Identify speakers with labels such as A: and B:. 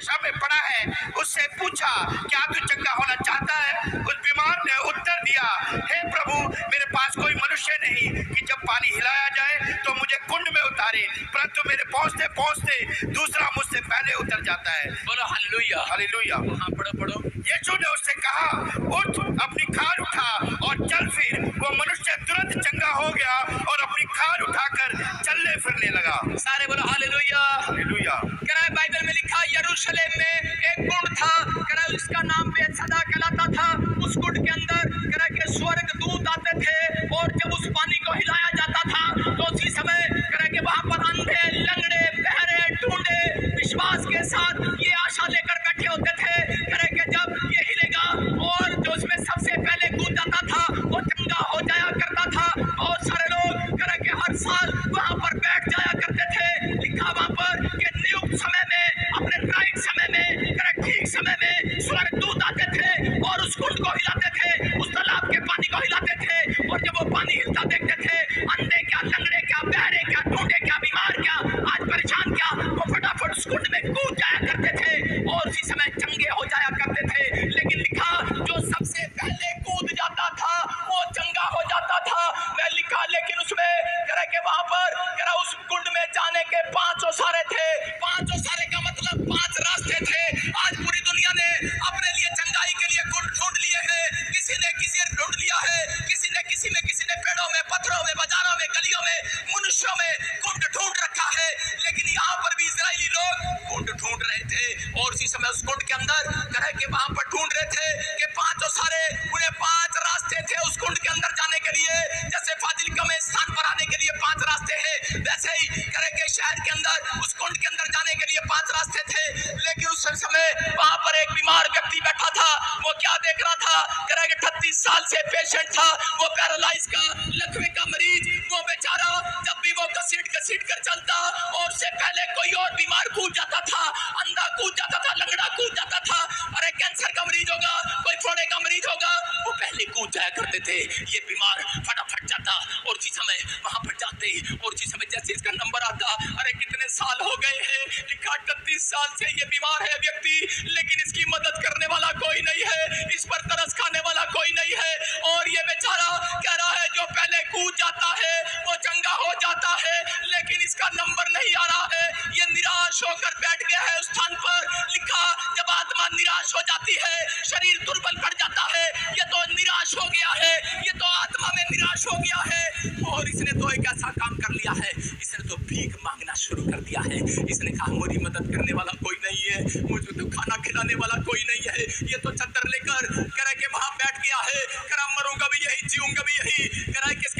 A: दशा में पड़ा है उससे पूछा, क्या तू चंगा होना चाहता है? उस बीमार ने उत्तर दिया, हे प्रभु, मेरे पास कोई मनुष्य नहीं कि जब पानी हिलाया जाए तो मुझे कुंड में उतारे, परंतु मेरे पहुंचते पहुंचते दूसरा मुझसे पहले उतर जाता है।
B: बोलो हालेलुया।
A: हालेलुया।
B: हाँ, पढ़ो पढ़ो।
A: यीशु ने उससे कहा, उठ, अपनी खाट उठा और चल फिर। वो मनुष्य तुरंत चंगा हो गया और अपनी खाट उठाकर चलने फिरने लगा।
B: सारे बोलो हालेलुया।
A: हालेलुया।
B: कह रहा है बाइबल में लिखा, यरूशलेम में एक कुंड था, कह रहा है उसका नाम बेतसदा कहलाता था। उस कुंड के अंदर कह रहा है कि स्वर्ग दूत आते थे और जब उस पानी को हिलाया जाता था तो उसी समय कह रहा है कि वहां पर अंधे, लंगड़े, बहरे, ढूंढे विश्वास के साथ ये आशा लेकर बैठे होते थे, कह रहा है कि जब ये हिलेगा और जो उसमें सबसे पहले कूद जाता था वो चंगा हो जाया करता था। बहुत सारे लोग कह रहा है कि हर साल वहां पर बैठ जाया करते थे। लिखा वहां पर कि नियुक्त समय में, अपने राइट समय में, कह रहा है ठीक समय में स्वर्गदूत आते थे और उस कुंड को हिलाते थे, उस तालाब के पानी को हिलाते थे। और जब वो पानी हिलता देखते थे, अंधे क्या, लंगड़े क्या, बहरे क्या, ढूंढे क्या, बीमार क्या, आज परेशान क्या, वो फटाफट उस कुंड में कूद जाया करते थे और उसी समय चंगे हो जाया करते थे। लेकिन लिखा, जो सबसे पहले कूद जाता था वो चंगा हो जाता था। मैं लिखा, लेकिन उसमें कह रहा कि वहां पर कह रहा उस कुंड में जाने के 5 ओसारे थे। 5 ओसारे का मतलब 5 रास्ते थे। आज पूरी दुनिया ने अपने लिए चंगाई के लिए कुंड ढूंढ लिए हैं। किसी ने किसी ढूंढ लिया है, किसी ने किसी में, किसी ने पेड़ों में, पत्थरों में, बाजारों में, गलियों में, मनुष्यों में कुंड ढूंढ रखा है। लेकिन यहाँ पर भी इजरायली लोग कुंड ढूंढ रहे थे और इसी समय उस कुंड के अंदर कह के वहां पर ढूंढ रहे थे कि 5 ओसारे, उन्हें 5 रास्ते थे उस कुंड के अंदर जाने के लिए। जैसे फाजिलका में स्थान पर आने के लिए 5 रास्ते हैं, वैसे ही कह के शहर के अंदर उस कुंड के अंदर जाने के लिए 5 रास्ते थे। लेकिन उस समय वहां पर एक बीमार व्यक्ति बैठा था। वो क्या देख रहा था? कह रहा है कि 38 साल से पेशेंट था, वो पैरालाइज का, लकवे का मरीज। वो बेचारा जब भी वो घसीट घसीट कर चलता और उससे पहले कोई और बीमार कूद जाता था, अंधा कूद जाता था, लंगड़ा कूद जाता था। अरे कैंसर का मरीज होगा, कोई फोड़े का मरीज होगा, वो पहले कूद जाया करते थे। ये बीमार फटाफट जाता और उसी समय वहां पर जाते और उसी समय जैसे इसका नंबर आता, अरे कितने साल हो गए हैं, लिखा 38 साल से ये बीमार है व्यक्ति, लेकिन इसकी मदद करने वाला कोई नहीं है, इस पर तरस खाने वाला कोई नहीं है। और ये बेचारा कह रहा है जो पहले कूद जाता है वो चंगा हो जाता है, लेकिन इसका नंबर नहीं आ रहा है। ये निराश होकर बैठ गया है उस स्थान पर। लिखा, जब आत्मा निराश हो जाती है, शरीर दुर्बल पड़ जाता है, ये तो निराश हो गया है, ये तो आत्मा में निराश हो गया है। और इसने तो एक ऐसा काम कर लिया है, इसने तो भीख मांगना शुरू कर दिया है। इसने कहा, मेरी मदद करने वाला कोई नहीं है, मुझे तो खाना खिलाने वाला कोई नहीं है। ये तो चद्दर लेकर कह रहा है कि वहां बैठ गया है, कह रहा मरूंगा भी यही, जीऊंगा भी यही। कह रहा है कि